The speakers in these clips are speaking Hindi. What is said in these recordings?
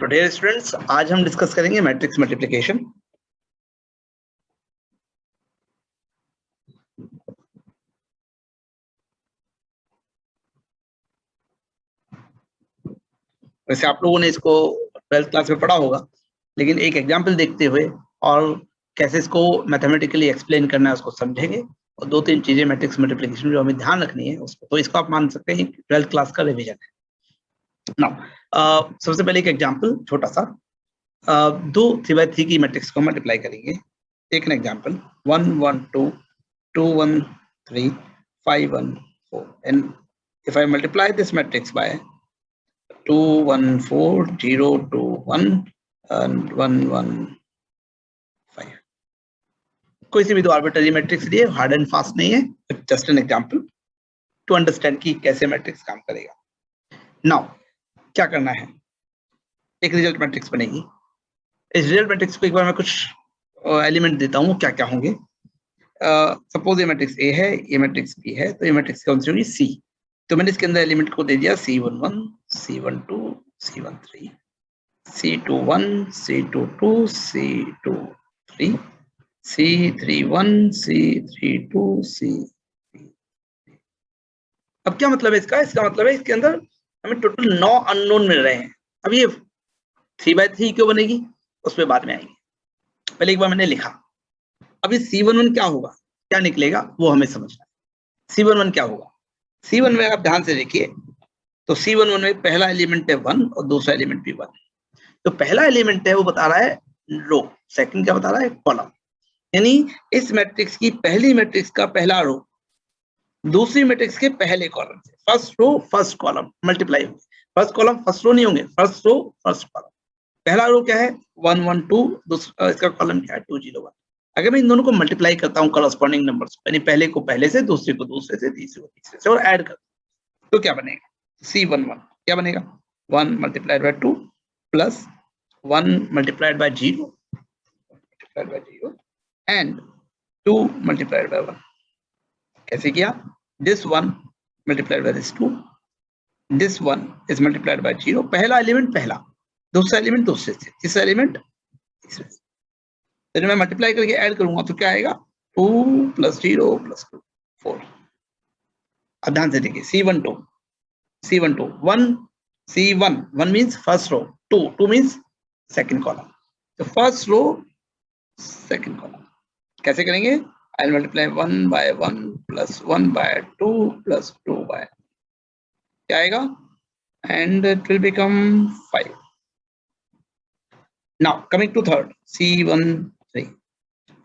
डियर स्टूडेंट्स, आज हम डिस्कस करेंगे मैट्रिक्स मल्टीप्लिकेशन। वैसे आप लोगों ने इसको 12th क्लास में पढ़ा होगा, लेकिन एक एग्जाम्पल देखते हुए और कैसे इसको मैथमेटिकली एक्सप्लेन करना है उसको समझेंगे, और दो तीन चीजें मैट्रिक्स मल्टीप्लिकेशन जो हमें ध्यान रखनी है उसको, तो इसको आप मान सकते हैं 12th क्लास का रिवीजन है। नाउ सबसे पहले एक एग्जाम्पल छोटा सा, दो 3x3 की मैट्रिक्स को मल्टीप्लाई करेंगे। Take an example 1 1 2 2 1 3 5 1 4, and if I multiply this matrix by 2 1 4 0 2 1 and 1 1 5, कोई सी भी दो आर्बिट्ररी मैट्रिक्स लिए, हार्ड एंड फास्ट नहीं है, just an example to understand कि कैसे मैट्रिक्स काम करेगा। नाउ क्या करना है, एक रिजल्ट मैट्रिक्स बनेगी। इस रिजल्ट मैट्रिक्स को एक बार मैं कुछ एलिमेंट देता हूँ, क्या क्या होंगे। सपोज ये मैट्रिक्स ए है, ये मैट्रिक्स बी है, तो ये मैट्रिक्स कौन सी होगी, सी। तो मैंने इसके अंदर एलिमेंट को दे दिया C11 C12 C13 C21 C22 C23 C31 C32 C। अब क्या मतलब है इसका? इसका मतलब है इसके अंदर हमें टोटल 9 अननोन मिल रहे हैं। अब ये 3x3 क्यों बनेगी उस पर बाद में आएंगे, पहले एक बार मैंने लिखा। अब ये C11 क्या होगा, क्या निकलेगा वो हमें समझना है। C11 क्या होगा, C1 में आप ध्यान से देखिए तो C11 में पहला एलिमेंट है 1 और दूसरा एलिमेंट भी 1। तो पहला एलिमेंट है वो बता रहा है रो, सेकंड क्या बता रहा है, कॉलम। यानी इस मैट्रिक्स की पहली मैट्रिक्स का पहला रो दूसरी मैट्रिक्स के पहले कॉलम से, first row first column multiply होंगे। फर्स्ट कॉलम फर्स्ट रो नहीं होंगे, फर्स्ट रो फर्स्ट कॉलम। पहला रो क्या है 1 1 2, दूसरा इसका कॉलम क्या है 2 0 1। अगर मैं इन दोनों को मल्टीप्लाई करता हूँ करस्पॉन्डिंग नंबर्स, यानी पहले को पहले से, दूसरे को दूसरे से, तीसरे को तीसरे से, और ऐड कर, तो क्या बनेगा C11 क्या बनेगा 1 multiplied by 2 plus 1 multiplied by 0 and 2 multiplied by 1। कैसे किया, this 1 multiplied by this 2, this 1 is multiplied by 0। पहला एलिमेंट पहला, दूसरा एलिमेंट दूसरे से, तीसरा एलिमेंट तीसरे से। तो मैं मल्टीप्लाई करके ऐड करूंगा तो क्या आएगा 2 प्लस 0 प्लस 2 4। अब ध्यान से देखिए C12 1 C1 1 means first row, 2 means second column। तो first row second column कैसे करेंगे, I'll multiply 1 by 1 plus 1 by 2 plus 2 by, क्या आएगा, and it will become 5। now coming to third C13,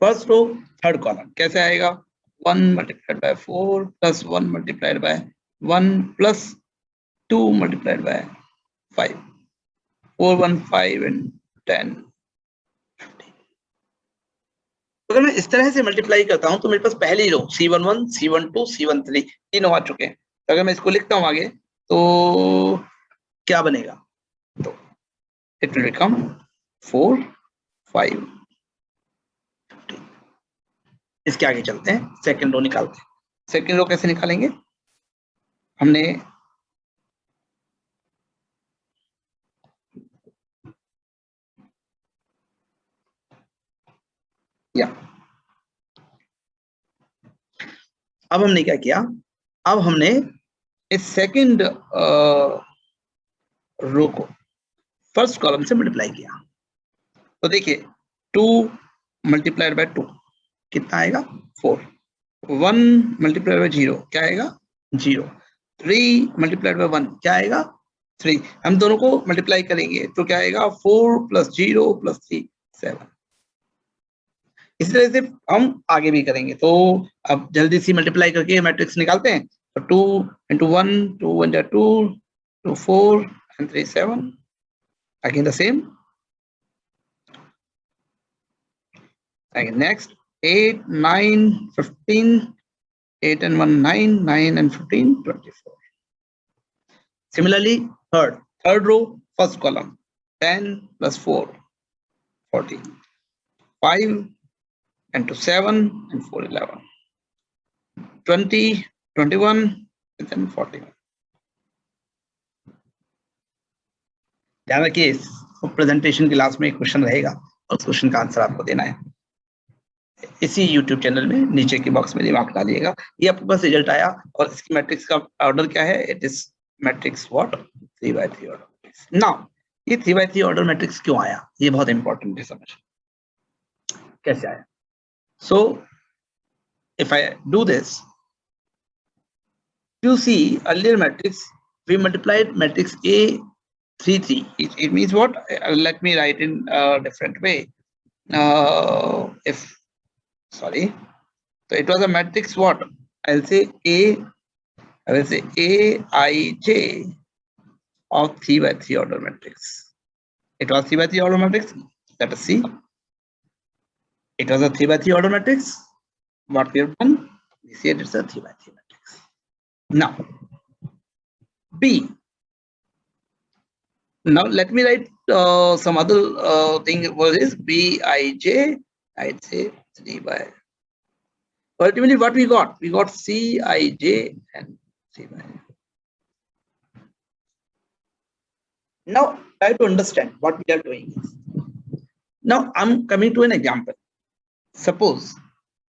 first row third column कैसे आएगा, 1 multiplied by 4 plus 1 multiplied by 1 plus 2 multiplied by 5, 4 1 5 and 10 15। अगर मैं इस तरह से मल्टीप्लाई करता हूं तो मेरे पास पहली रो C11 C12 C13 तीनों आ चुके हैं। तो अगर मैं इसको लिखता हूं आगे तो क्या बनेगा, तो इट विल बिकम 4 5 15। इसके आगे चलते हैं, सेकंड रो निकालते हैं। सेकंड रो कैसे निकालेंगे, हमने या अब हमने क्या किया, अब हमने इस सेकंड रो को फर्स्ट कॉलम से मल्टीप्लाई किया। तो देखिए 2 मल्टीप्लाइड बाय 2 कितना आएगा 4, 1 मल्टीप्लाइड बाय 0 क्या आएगा 0, 3 मल्टीप्लाइड बाय 1 क्या आएगा 3। हम दोनों को मल्टीप्लाई करेंगे तो क्या आएगा 4 प्लस 0 प्लस 3 7। इसी तरह से हम आगे भी करेंगे। तो अब जल्दी से मल्टीप्लाई करके मैट्रिक्स निकालते हैं। तो 2 into 1 2 1 2 2 4 and 3 7, again the same, again next 8 9 15, 8 and 1 9, 9 and 15 24। Similarly third row first column 10 plus 4 14, 5 and 2 7 and 4 11, 20 21 and then 41। ध्यान रखिए और प्रेजेंटेशन के लास्ट में एक क्वेश्चन रहेगा और उस क्वेश्चन का आंसर आपको देना है। इसी YouTube चैनल में नीचे के बॉक्स में दिमाग डालिएगा। ये आपके पास रिजल्ट आया और इसकी मैट्रिक्स का ऑर्डर क्या है? It is matrix what? 3x3 order. Now ये 3x3 ऑर्डर मैट्रिक्स क्यों आया? ये बहुत इंपॉर्टेंट है समझ, कैसे आया? So if I do this, you see earlier matrix we multiplied matrix A 3 3. It means what? Let me write in a different way. If sorry, so it was a matrix what? I will say Aij of 3x3 order matrix. It was 3x3 order matrix. Let us see. It was a 3x3 order matrix. What we have done? We said it's a 3x3 matrix. Now B. Now let me write some other thing. What is Bij? I'd say 3 by. Ultimately, what we got? We got Cij and 3 by. Now try to understand what we are doing. Now I'm coming to an example. Suppose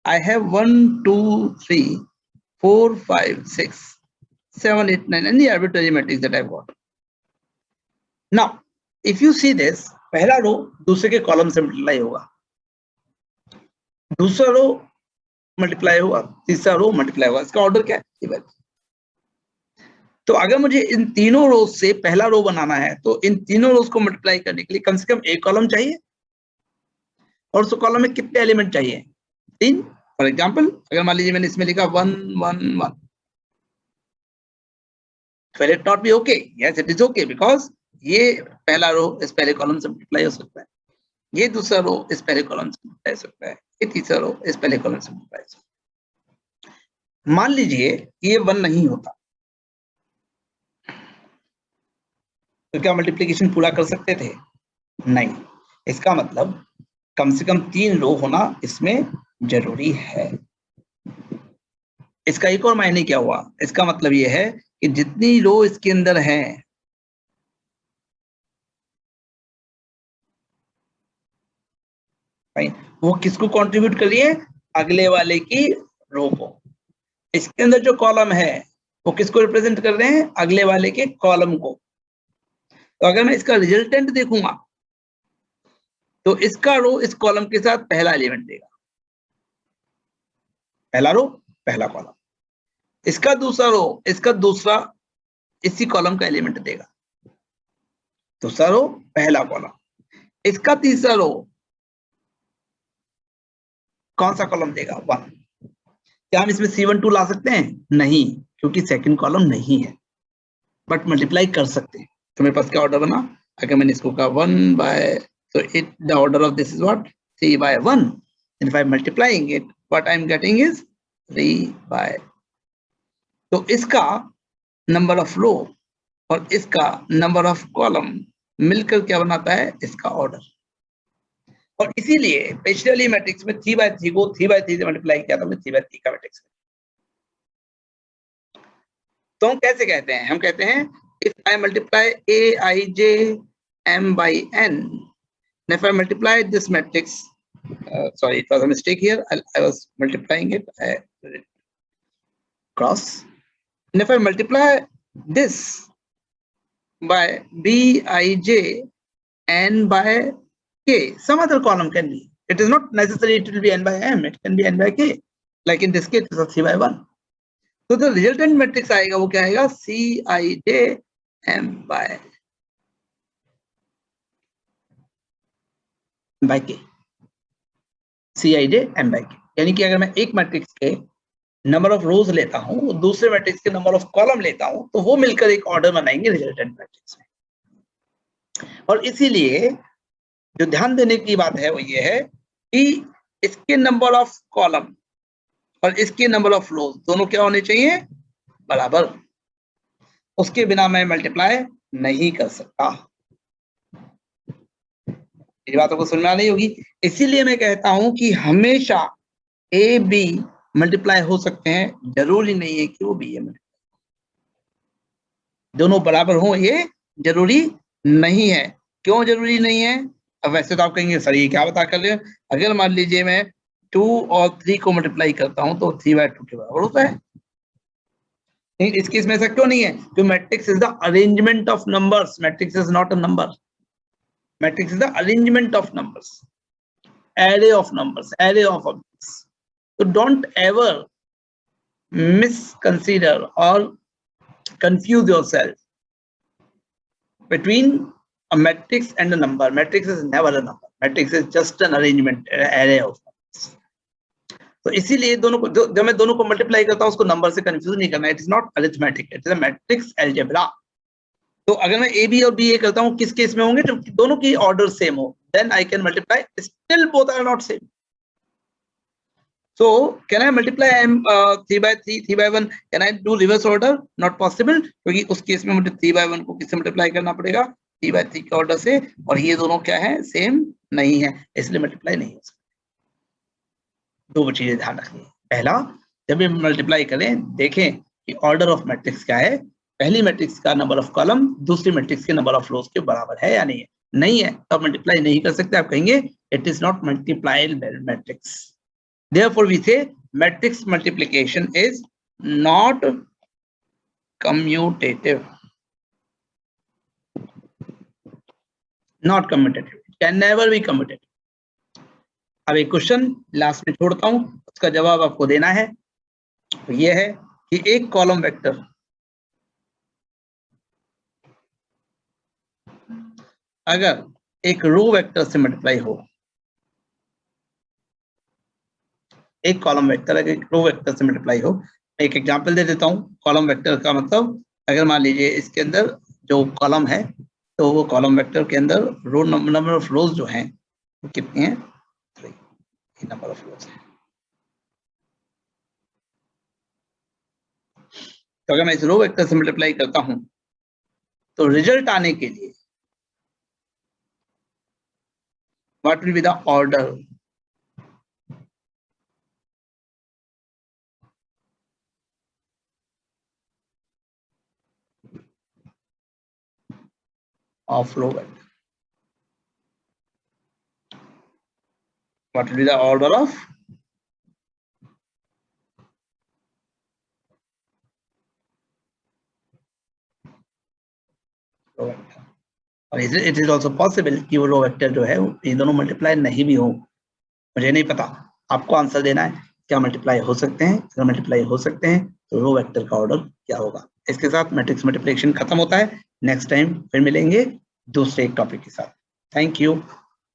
I have 1, 2, 3, 4, 5, 6, 7, 8, 9, any arbitrary matrix that I've got. Now, if you see this, पहला रो दूसरे के कॉलम से मल्टीप्लाई होगा, दूसरा रो मल्टीप्लाई होगा, तीसरा रो मल्टीप्लाई होगा। इसका ऑर्डर क्या है? तो अगर मुझे इन तीनों रो से पहला रो बनाना है तो इन तीनों रोज को मल्टीप्लाई करने के लिए कम से कम एक कॉलम चाहिए, और उस कॉलम में कितने एलिमेंट चाहिए? 3। फॉर एग्जाम्पल अगर मान लीजिए मैंने इसमें लिखा 1 1 1, will it not be okay? Yes, it is okay, because ये पहला रो इस पहले कॉलम से मल्टीप्लाई हो सकता है, ये दूसरा रो इस पहले कॉलम से मल्टीप्लाई हो सकता है, ये तीसरा रो इस पहले कॉलम से मल्टीप्लाई हो सकता है। मान लीजिए ये 1 नहीं होता, तो क्या मल्टीप्लिकेशन पूरा कर सकते थे? नहीं। इसका मतलब कम से कम 3 रो होना इसमें जरूरी है। इसका एक और मायने क्या हुआ? इसका मतलब ये है कि जितनी रो इसके अंदर है, वो किसको कंट्रीब्यूट कर रही है? अगले वाले की रो को। इसके अंदर जो कॉलम है वो किसको रिप्रेजेंट कर रहे हैं? अगले वाले के कॉलम को। तो अगर मैं इसका रिजल्टेंट देखूंगा तो इसका रो इस कॉलम के साथ पहला एलिमेंट देगा, पहला रो पहला कॉलम। इसका दूसरा रो इसका दूसरा इसी कॉलम का एलिमेंट देगा, दूसरा रो पहला कॉलम। इसका तीसरा रो कौन सा कॉलम देगा? 1। क्या हम इसमें C12 ला सकते हैं? नहीं, क्योंकि सेकंड कॉलम नहीं है, बट मल्टीप्लाई कर सकते हैं। तो मेरे पास क्या ऑर्डर बना? अगर मैंने इसको कहा 1 bye, so the order of this is what? 3 by 1. And if I'm multiplying it, what I'm getting is 3 by. तो इसका नंबर ऑफ रो और इसका नंबर ऑफ कॉलम मिलकर क्या बनाता है? इसका ऑर्डर। और इसीलिए पेशनली मैट्रिक्स में 3/3 को 3/3 से मल्टीप्लाई किया था, 3/3 का मैट्रिक्स। तो हम कैसे कहते हैं? हम कहते हैं if I multiply Aij m by n, and if I multiply this matrix, sorry, it was a mistake here. I was multiplying it. I did it cross. And if I multiply this by Bij n by k, some other column can be. It is not necessary it will be n by m. It can be n by k. Like in this case, it's a 3 by 1. So the resultant matrix आएगा, वो क्या आएगा? Cij m by k, Cij m by k। यानी कि अगर मैं एक मैट्रिक्स के नंबर ऑफ रोज लेता हूं, दूसरे मैट्रिक्स के नंबर ऑफ कॉलम लेता हूं, तो वो मिलकर एक ऑर्डर बनाएंगे रिजल्टेंट मैट्रिक्स में। और इसीलिए जो ध्यान देने की बात है वो ये है कि इसके नंबर ऑफ कॉलम और इसके नंबर ऑफ रोज दोनों क्या होने चाहिए? बराबर। उसके बिना मैं मल्टीप्लाई नहीं कर सकता। मेरी बातों को सुनना नहीं होगी। इसीलिए मैं कहता हूं कि हमेशा ए बी मल्टीप्लाई हो सकते हैं, जरूरी नहीं है कि वो बी ए दोनों बराबर हो, ये जरूरी नहीं है। क्यों जरूरी नहीं है? अब वैसे तो आप कहेंगे सर ये क्या बता कर रहे हो, अगर मान लीजिए मैं 2 और 3 को मल्टीप्लाई करता हूं तो 3/2 के बराबर होता है। लेकिन इस केस में ऐसा क्यों नहीं है? क्योंकि matrix is the arrangement of numbers, matrix is not a number, matrix is the arrangement of numbers, array of numbers, array of objects. So don't ever misconsider or confuse yourself between a matrix and a number. Matrix is never a number. Matrix is just an arrangement, array of numbers. तो इसीलिए दोनों को जब मैं दोनों को मल्टीप्लाई करता हूं उसको नंबर से कंफ्यूज नहीं करना। It is not arithmetic, it is a matrix algebra. तो अगर मैं ए बी और बी ए करता हूं किस केस में होंगे? जब दोनों की ऑर्डर सेम हो, then I can multiply, still both are not same. So can I multiply 3/3, 3/1? Can I do reverse order? Not possible, क्योंकि उस केस में मुझे 3/1 को किससे मल्टीप्लाई करना पड़ेगा? 3/3 के ऑर्डर से, और ये दोनों क्या है? सेम नहीं है, इसलिए मल्टीप्लाई नहीं हो सकता। दो चीजें ध्यान रखनी। पहला, जब भी मल्टीप्लाई करें देखें कि ऑर्डर ऑफ मैट्रिक्स क्या है, पहली मैट्रिक्स का नंबर ऑफ कॉलम दूसरी मैट्रिक्स के नंबर ऑफ रोज के बराबर है या नहीं है। नहीं है तो आप मल्टीप्लाई नहीं कर सकते, आप कहेंगे it is not multipliable matrix. Therefore, we say matrix multiplication is not commutative. Not commutative. It can never be commutative. अब एक क्वेश्चन लास्ट में छोड़ता हूं, उसका जवाब आपको देना है। तो यह है कि एक कॉलम वेक्टर अगर एक रो वेक्टर से मल्टीप्लाई हो, एक कॉलम वेक्टर अगर एक रो वेक्टर से मल्टीप्लाई हो, एक एग्जांपल दे देता हूं। कॉलम वेक्टर का मतलब, अगर मान लीजिए इसके अंदर जो कॉलम है, तो वो कॉलम वेक्टर के अंदर रो नंबर ऑफ रोज जो हैं वो कितनी है? 3 नंबर ऑफ रोज है। तो अगर मैं इस रो वेक्टर से मल्टीप्लाई करता हूं तो रिजल्ट आने के लिए what will be the order of row vector? What will be the order of row vector? और it is also possible कि वो रो वेक्टर जो है ये दोनों मल्टीप्लाई नहीं भी हो, मुझे नहीं पता। आपको आंसर देना है क्या मल्टीप्लाई हो सकते हैं। अगर मल्टीप्लाई हो सकते हैं तो रो वेक्टर का ऑर्डर क्या होगा। इसके साथ मैट्रिक्स मल्टीप्लिकेशन खत्म होता है। नेक्स्ट टाइम फिर मिलेंगे दूसरे एक टॉपिक के साथ। Thank you.